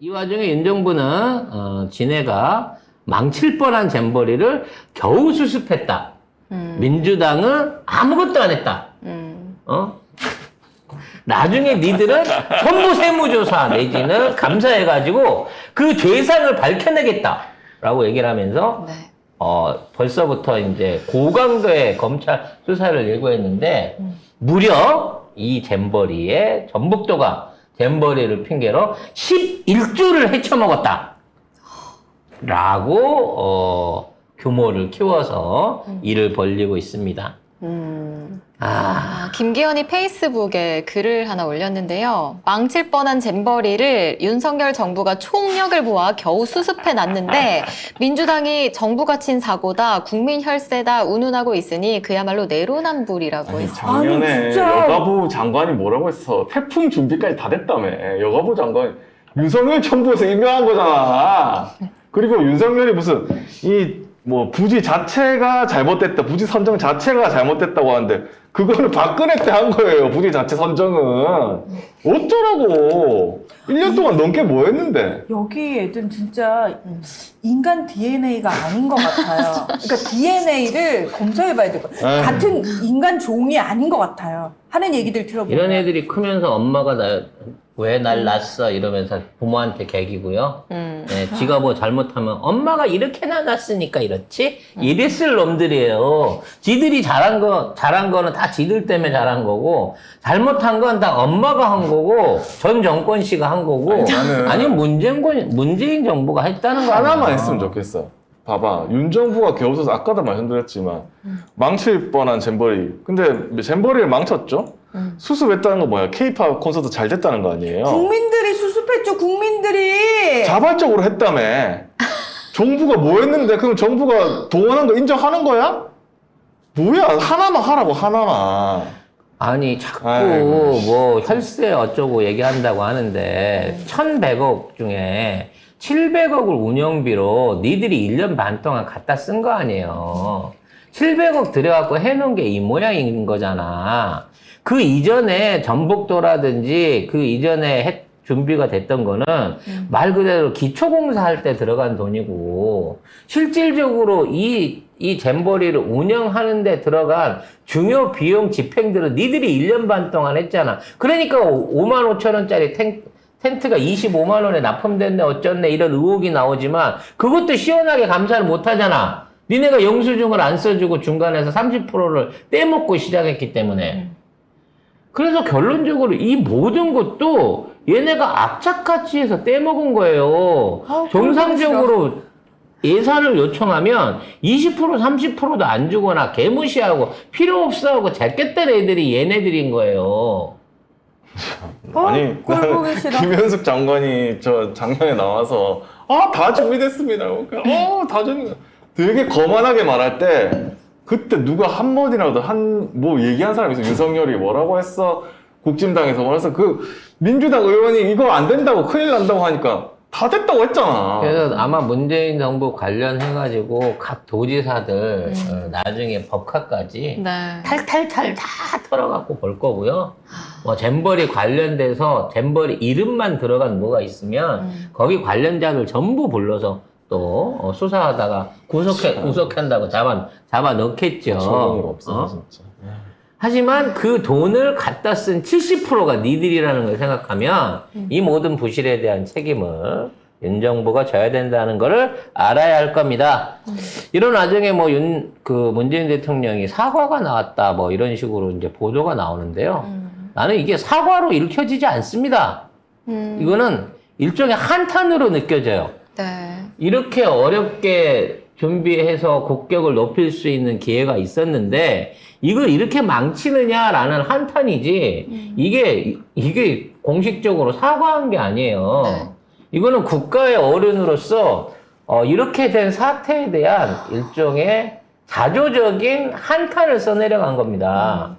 이 와중에 윤 정부는 지네가 망칠 뻔한 잼버리를 겨우 수습했다. 민주당은 아무것도 안 했다. 나중에 니들은 전부 세무조사 내지는 감사해가지고 그 죄상을 밝혀내겠다라고 얘기를 하면서 네. 벌써부터 이제 고강도의 검찰 수사를 예고했는데 무려 이 잼버리에 전북도가 잼버리를 핑계로 11조를 헤쳐먹었다. 라고 규모를 키워서 일을 벌리고 있습니다. 김기현이 페이스북에 글을 하나 올렸는데요. 망칠 뻔한 잼버리를 윤석열 정부가 총력을 모아 겨우 수습해놨는데 민주당이 정부가 친 사고다, 국민 혈세다 운운하고 있으니 그야말로 내로남불이라고 했어요. 작년에 여가부 장관이 뭐라고 했어? 태풍 준비까지 다 됐다며. 여가부 장관이 윤석열 정부에서 임명한 거잖아. 그리고 윤석열이 무슨 부지 자체가 잘못됐다, 부지 선정 자체가 잘못됐다고 하는데 그거는 박근혜 때 한 거예요. 부지 자체 선정은 어쩌라고. 1년 동안 넘게 뭐 했는데. 여기 애들은 진짜 인간 DNA가 아닌 것 같아요. 그러니까 DNA를 검사해봐야 될 것 같아요. 같은 인간 종이 아닌 것 같아요. 하는 얘기들 들어보면. 이런 애들이 크면서 엄마가 왜 날 낳았어? 이러면서 부모한테 개기고요. 네, 지가 뭐 잘못하면 엄마가 이렇게 낳았으니까 이렇지? 이랬을 놈들이에요. 지들이 잘한 거는 다 지들 때문에 잘한 거고, 잘못한 건 다 엄마가 한 거고, 전 정권 씨가 한 거고, 아니면 문재인 정부가 했다는 거 하나만 했으면 좋겠어. 봐봐, 윤 정부가 겨우서 아까도 말씀드렸지만 망칠 뻔한 잼버리. 근데 잼버리를 망쳤죠? 수습했다는 거 뭐야? K-팝 콘서트 잘 됐다는 거 아니에요? 국민들이 수습했죠. 국민들이. 자발적으로 했다며. 정부가 뭐 했는데 그럼 정부가 동원한 거 인정하는 거야? 뭐야? 하나만 하라고, 하나만. 아니 자꾸 아이고. 뭐 혈세 어쩌고 얘기한다고 하는데 1,100억 중에 700억을 운영비로 니들이 1년 반 동안 갖다 쓴 거 아니에요. 700억 들여갖고 해놓은 게 이 모양인 거잖아. 그 이전에 전북도라든지 그 이전에 준비가 됐던 거는 말 그대로 기초공사 할 때 들어간 돈이고, 실질적으로 이 잼버리를 운영하는 데 들어간 중요 비용 집행들은 니들이 1년 반 동안 했잖아. 그러니까 5만 5천 원짜리 텐트가 25만 원에 납품됐네 어쩌네 이런 의혹이 나오지만 그것도 시원하게 감사를 못 하잖아. 니네가 영수증을 안 써주고 중간에서 30%를 떼먹고 시작했기 때문에. 그래서 결론적으로 이 모든 것도 얘네가 악착같이 해서 떼먹은 거예요. 정상적으로 예산을 요청하면 20% 30%도 안 주거나 개무시하고 필요 없어 하고 제꼈던 애들이 얘네들인 거예요. 아니, 꼴 보기 싫어. 김현숙 장관이 저 작년에 나와서 다 준비됐습니다. 다 준비. 되게 거만하게 말할 때 그때 누가 한 번이라도 뭐 얘기한 사람이 있어. 윤석열이 뭐라고 했어? 국진당에서 뭐라 했어? 그 민주당 의원이 이거 안 된다고 큰일 난다고 하니까 다 됐다고 했잖아. 그래서 아마 문재인 정부 관련해가지고 각 도지사들 나중에 법카까지 네. 탈탈탈 다 털어갖고 볼 거고요. 뭐 잼버리 관련돼서 잼버리 이름만 들어간 뭐가 있으면 거기 관련자들 전부 불러서 또 수사하다가 구속한다고 잡아 넣겠죠. 소용이 없어 진짜. 하지만 그 돈을 갖다 쓴 70%가 니들이라는 걸 생각하면 이 모든 부실에 대한 책임을 윤 정부가 져야 된다는 것을 알아야 할 겁니다. 이런 와중에 문재인 대통령이 사과가 나왔다 뭐 이런 식으로 이제 보도가 나오는데요. 나는 이게 사과로 읽혀지지 않습니다. 이거는 일종의 한탄으로 느껴져요. 네. 이렇게 이렇게 어렵게 준비해서 국격을 높일 수 있는 기회가 있었는데 이걸 이렇게 망치느냐라는 한탄이지 이게 공식적으로 사과한 게 아니에요. 네. 이거는 국가의 어른으로서 이렇게 된 사태에 대한 일종의 자조적인 한탄을 써내려간 겁니다.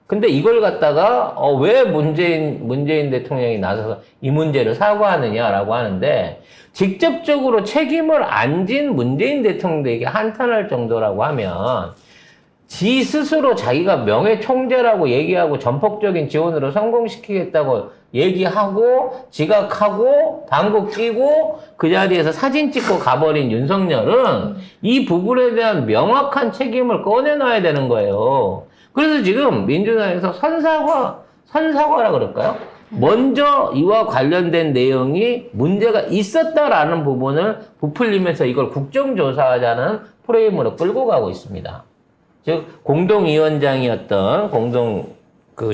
근데 이걸 갖다가 왜 문재인 대통령이 나서서 이 문제를 사과하느냐라고 하는데 직접적으로 책임을 안 진 문재인 대통령에게 한탄할 정도라고 하면 지 스스로 자기가 명예총재라고 얘기하고 전폭적인 지원으로 성공시키겠다고 얘기하고 지각하고 방구 끼고 그 자리에서 사진 찍고 가버린 윤석열은 이 부분에 대한 명확한 책임을 꺼내놔야 되는 거예요. 그래서 지금 민주당에서 선사과라 그럴까요? 먼저 이와 관련된 내용이 문제가 있었다라는 부분을 부풀리면서 이걸 국정조사하자는 프레임으로 끌고 가고 있습니다. 즉 공동위원장이었던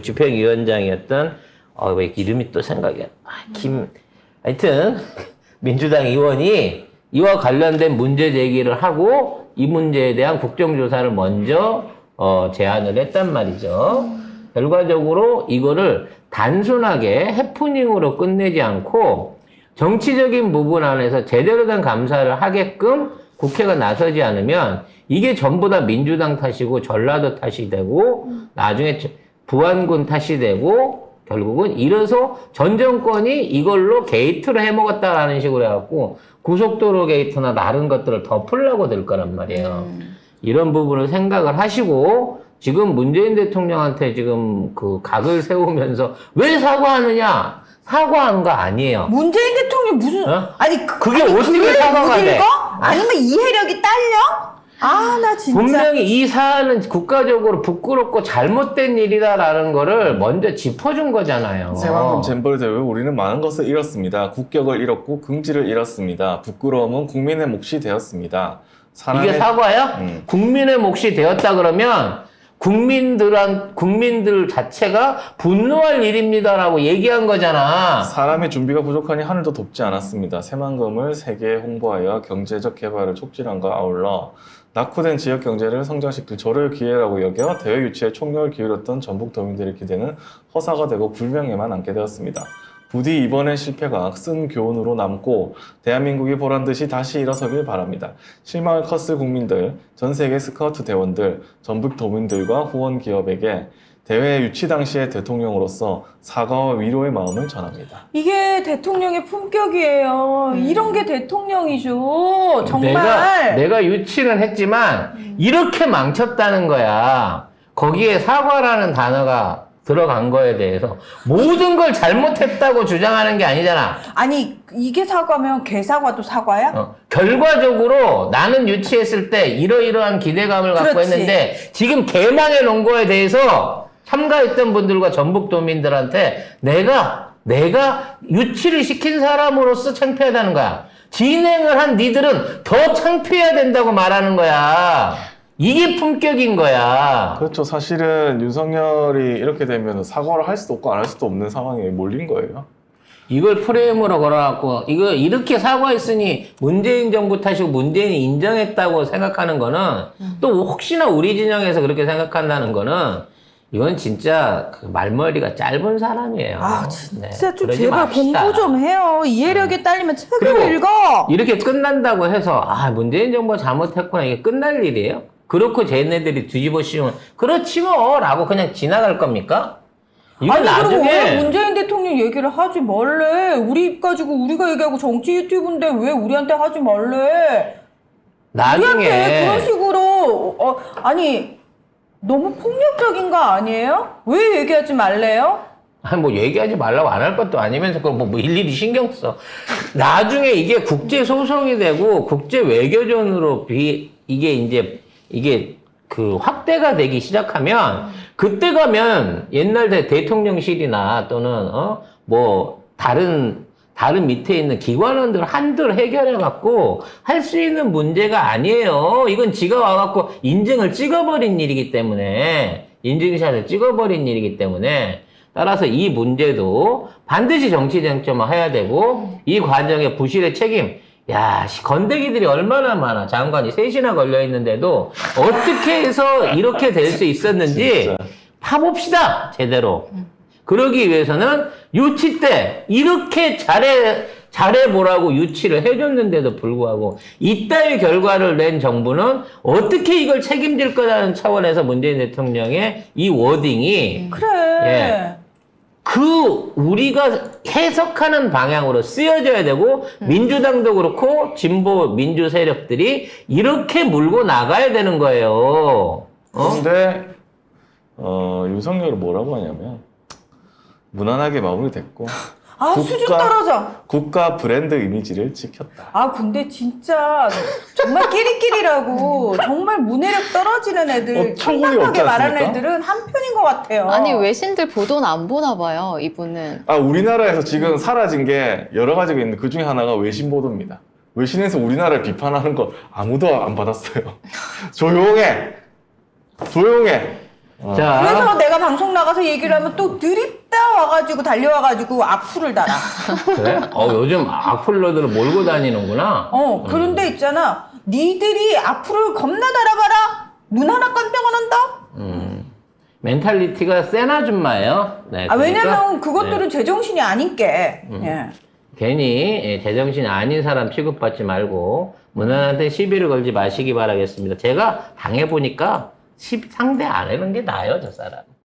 집행위원장이었던 왜 이름이 또 생각이 하여튼 민주당 의원이 이와 관련된 문제 제기를 하고 이 문제에 대한 국정조사를 먼저 제안을 했단 말이죠. 결과적으로 이거를 단순하게 해프닝으로 끝내지 않고 정치적인 부분 안에서 제대로 된 감사를 하게끔 국회가 나서지 않으면 이게 전부 다 민주당 탓이고 전라도 탓이 되고 나중에 부안군 탓이 되고 결국은 이래서 전 정권이 이걸로 게이트를 해먹었다라는 식으로 해갖고 고속도로 게이트나 다른 것들을 덮으려고 들 거란 말이에요. 이런 부분을 생각을 하시고 지금 문재인 대통령한테 지금 그 각을 세우면서 왜 사과하느냐? 사과한 거 아니에요. 문재인 대통령 무슨 아니 그게 어떻게 사과가 돼? 읽어? 아니면 이해력이 딸려? 나 진짜 분명히 이 사안은 국가적으로 부끄럽고 잘못된 일이다라는 거를 먼저 짚어준 거잖아요. 새만금 잼버리 대회 우리는 많은 것을 잃었습니다. 국격을 잃었고 긍지를 잃었습니다. 부끄러움은 국민의 몫이 되었습니다. 이게 사과야? 국민의 몫이 되었다 그러면 국민들 자체가 분노할 일입니다라고 얘기한 거잖아. 사람의 준비가 부족하니 하늘도 돕지 않았습니다. 새만금을 세계에 홍보하여 경제적 개발을 촉진한과 아울러 낙후된 지역 경제를 성장시킬 절호의 기회라고 여겨 대회 유치에 총력을 기울였던 전북도민들의 기대는 허사가 되고 불명예만 남게 되었습니다. 부디 이번의 실패가 쓴 교훈으로 남고 대한민국이 보란듯이 다시 일어서길 바랍니다. 실망을 컸을 국민들, 전 세계 스카우트 대원들, 전북도민들과 후원 기업에게 대회 유치 당시의 대통령으로서 사과와 위로의 마음을 전합니다. 이게 대통령의 품격이에요. 이런 게 대통령이죠. 정말. 내가 유치는 했지만 이렇게 망쳤다는 거야. 거기에 사과라는 단어가 들어간 거에 대해서 모든 걸 잘못했다고 주장하는 게 아니잖아. 아니 이게 사과면 개사과도 사과야? 결과적으로 나는 유치했을 때 이러이러한 기대감을 갖고 그렇지. 했는데 지금 개망해 놓은 거에 대해서 참가했던 분들과 전북도민들한테 내가 유치를 시킨 사람으로서 창피하다는 거야. 진행을 한 니들은 더 창피해야 된다고 말하는 거야. 이게 품격인 거야. 그렇죠. 사실은 윤석열이 이렇게 되면 사과를 할 수도 없고 안 할 수도 없는 상황에 몰린 거예요. 이걸 프레임으로 걸어갖고 이거 이렇게 사과했으니 문재인 정부 탓이고 문재인이 인정했다고 생각하는 거는 또 혹시나 우리 진영에서 그렇게 생각한다는 거는 이건 진짜 그 말머리가 짧은 사람이에요. 진짜 좀 그러지 제발 맙시다. 공부 좀 해요. 이해력이 딸리면 책을 그리고 읽어. 이렇게 끝난다고 해서 문재인 정부가 잘못했구나 이게 끝날 일이에요? 그렇고 쟤네들이 뒤집어 씌우면 그렇지 뭐 라고 그냥 지나갈 겁니까? 이건 아니 그럼 왜 나중에 문재인 대통령 얘기를 하지 말래? 우리 입 가지고 우리가 얘기하고 정치 유튜브인데 왜 우리한테 하지 말래? 우리한테 나중에 그런 식으로 아니 너무 폭력적인 거 아니에요? 왜 얘기하지 말래요? 뭐 얘기하지 말라고 안 할 것도 아니면서 그걸 뭐 일일이 신경 써. 나중에 이게 국제 소송이 되고 국제 외교전으로 이게 그 확대가 되기 시작하면 그때 가면 옛날 대통령실이나 또는 뭐 다른 밑에 있는 기관원들 한들 해결해 갖고 할 수 있는 문제가 아니에요. 이건 지가 와 갖고 인증을 찍어버린 일이기 때문에 인증샷을 찍어버린 일이기 때문에 따라서 이 문제도 반드시 정치 쟁점화해야 되고 이 과정의 부실의 책임. 야, 건더기들이 얼마나 많아. 장관이 셋이나 걸려 있는데도 어떻게 해서 이렇게 될 수 있었는지 진짜. 파봅시다. 제대로. 그러기 위해서는 유치 때 이렇게 잘해보라고 유치를 해줬는데도 불구하고 이따위 결과를 낸 정부는 어떻게 이걸 책임질 거라는 차원에서 문재인 대통령의 이 워딩이 그래. 우리가 해석하는 방향으로 쓰여져야 되고 민주당도 그렇고 진보 민주 세력들이 이렇게 물고 나가야 되는 거예요. 그런데 윤석열이 뭐라고 하냐면 무난하게 마무리됐고 아, 수준 떨어져. 국가 브랜드 이미지를 지켰다. 아, 근데 진짜 정말 끼리끼리라고 정말 문해력 떨어지는 애들, 처분이 없지 창박하게 말하는 않습니까? 애들은 한편인 것 같아요. 아니 외신들 보도는 안 보나 봐요, 이분은. 우리나라에서 지금 사라진 게 여러 가지가 있는데 그 중에 하나가 외신 보도입니다. 외신에서 우리나라를 비판하는 거 아무도 안 받았어요. 조용해. 자, 그래서 내가 방송 나가서 얘기를 하면 또 드립다 와가지고 달려와가지고 악플을 달아. 그래? 요즘 악플러들을 몰고 다니는구나. 그런데 있잖아. 니들이 악플을 겁나 달아봐라. 눈 하나 깜짝 안 한다. 멘탈리티가 센 아줌마예요. 네, 아, 그러니까, 왜냐면 그것들은 네, 제정신이 아닌게. 예. 괜히 제정신이 아닌 사람 취급받지 말고 문화한테 시비를 걸지 마시기 바라겠습니다. 제가 당해보니까 상대 안 하는 게 나아요, 저 사람.